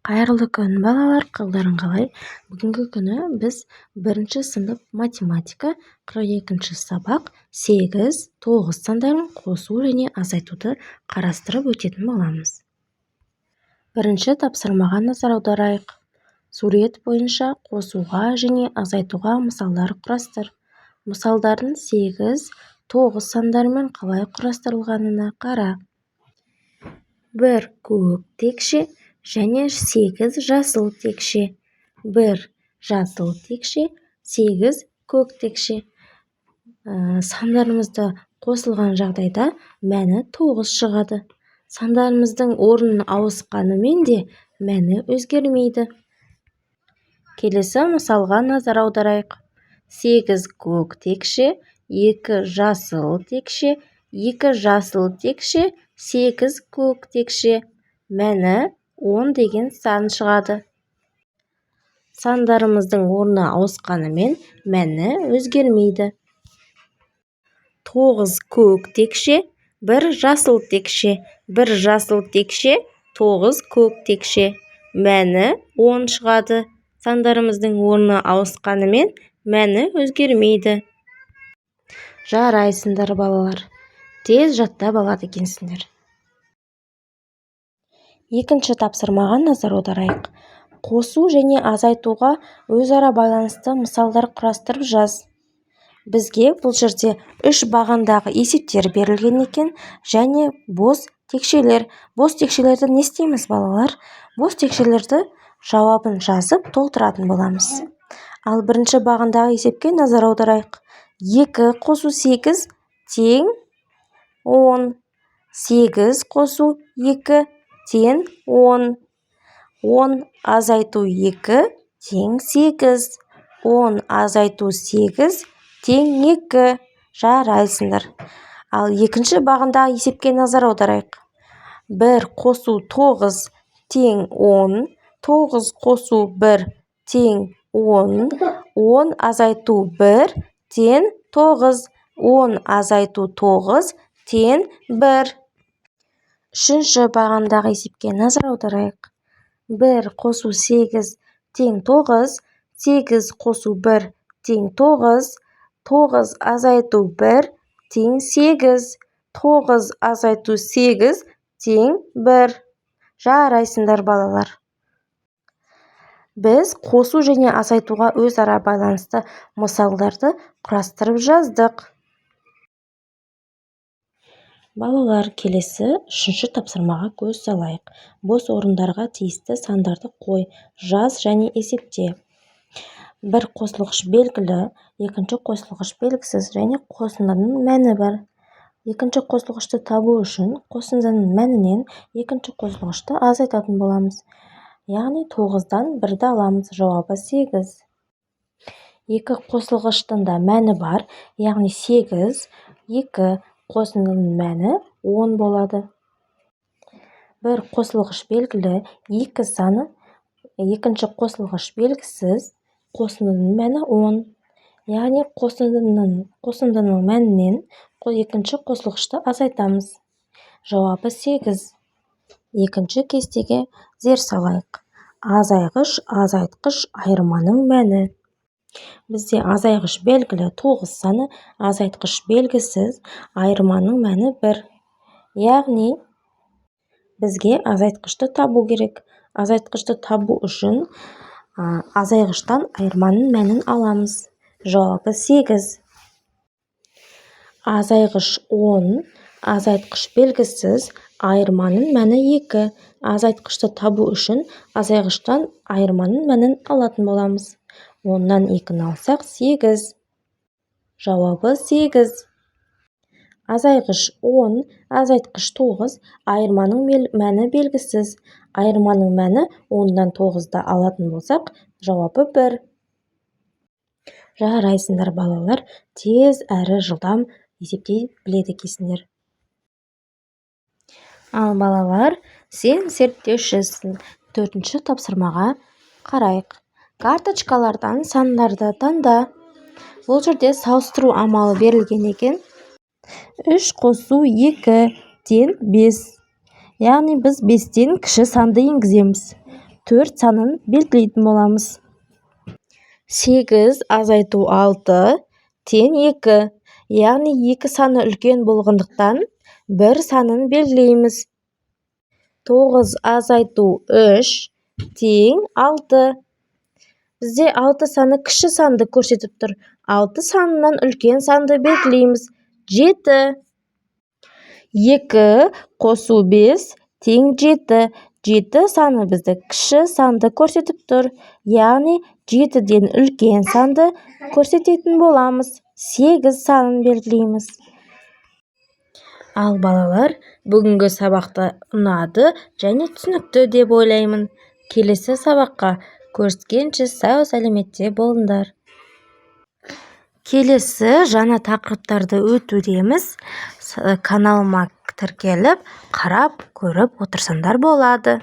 Қайырлы күн, балалар, қалдарың қалай? Бүгінгі күні біз 1 сынып математика 42 сабақ 8, 9 сандарын қосу және азайтуды қарастырып өтетін боламыз. Бірінші тапсырмаға назар аударайық. Сурет бойынша қосуға және азайтуға мысалдар құрастыр. Мысалдардың 8, 9 сандарымен қалай құрастырылғанына қара. 1 көк текше және 8 жасыл текше. 1 жасыл текше, 8 көк текше. Сандарымызды қосылған жағдайда мәні 9 шығады. Сандарымыздың орнын ауысқанымен де мәні өзгермейді. Келесі мысалға назар аударайық. 8 көк текше, 2 жасыл текше, 2 жасыл текше, 8 көк текше. Мәні 10 деген сан шығады. Сандарымыздың орны ауысқанымен мәні өзгермейді. 9 көк текше, 1 жасыл текше, 1 жасыл текше, 9 көк текше. Мәні 10 шығады. Сандарымыздың орны ауысқанымен мәні өзгермейді. Жарайсыңдар, балалар. Тез жаттап алады екенсіңдер. Екінші тапсырмаға назар аударайық. Қосу және азайтуға өзара байланысты мысалдар құрастырып жаз. Бізге бұл жерде 3 бағандағы есептер берілген екен және бос текшелер. Бос текшелерді не істейміз, балалар? Бос текшелерді жауабын жазып толтыратын боламыз. Ал бірінші бағандағы есепке назар аударайық. 2 қосу 8 тең 10. 8 қосу 2 тең 10. 10 азайту 2 тең 8. 10 азайту 8 тең 2. Жарайсыңдар. Ал екінші бағандағы есепке назар аударайық. 1 қосу 9 тең 10. 9 қосу 1 тең 10. 10 азайту 1 тең 9. 10 азайту 9 тең 1. Үшінші бағандағы есепке назар аударайық. 1 қосу 8 тең 9. 8 қосу 1 тең 9. 9 азайту 1 тең 8. 9 азайту 8 тең 1. Жарайсыңдар, балалар. Біз қосу және азайтуға өзара байланысты мысалдарды құрастырып жаздық. Балалар, келесі 3-ші тапсырмаға көз салайық. Бос орындарға тиісті сандарды қой, жаз және есепте. Бір қосылғыш белгілі, екінші қосылғыш белгісіз және қосындының мәні бар. Екінші қосылғышты табу үшін қосындының мәнінен екінші қосылғышты азайтатын боламыз. Яғни 9-дан 1-ді аламыз, жауабы 8. Екі қосылғыштың да мәні бар, яғни 8, 2 қосындының мәні 10 болады. Бір қосылғыш белгілі, 2 саны, екінші қосылғыш белгісіз, қосындының мәні 10. Яғни қосындының мәнінен екінші қосылғышты азайтамыз. Жауабы 8. Екінші кестеге зер салайық. Азайғыш, азайтқыш айырманың мәні. Бізде азайғыш белгілі 9 саны, азайтқыш белгісіз, айырманың мәні 1. Яғни бізге азайтқышты табу керек. Азайтқышты табу үшін азайғыштан айырманың мәнін аламыз. Жауабы 8. Азайғыш 10, азайтқыш белгісіз, айырманың мәні 2. Азайтқышты табу үшін азайғыштан айырманың мәнін алатын боламыз. 10-нан 2-ні алсақ 8. Жауабы 8. Азайғыш 10, азайтқыш 9, айырманың мәні белгісіз. Айырманың мәні 10-дан 9-ды алатын болсақ, жауабы 1. Жарайсыңдар, балалар, тез әрі жылдам есептей біледі екенсіңдер. Ал балалар, сен зерттеушісің. 4-ші тапсырмаға қарайық. Карточкалардан сандарды таңда. Бұл жерде салыстыру амалы берілген екен. 3 қосу 2 тең 5. Яғни біз 5-тен кіші санды енгіземіз. 4 санын белгілейтін боламыз. 8 азайту 6 тең 2, яғни 2 саны үлкен болғандықтан 1 санын белгілейміз. 9 азайту 3 тең 6. Бізде 6 саны кіші санды көрсетіп тұр. 6 санынан үлкен санды белгілейміз. 7. 2 қосу 5 тең 7. 7 саны бізді кіші санды көрсетіп тұр. Яғни 7-ден үлкен санды көрсететін боламыз. 8 санын белгілейміз. Ал балалар, бүгінгі сабақты ұнады және түсінікті деп ойлаймын. Келесі сабаққа көріскенше сау сәлеметте болыңдар. Келесі жаңа тақырыптарды өтудеміз. Каналыма тіркеліп, қарап, көріп отырсаңдар болады.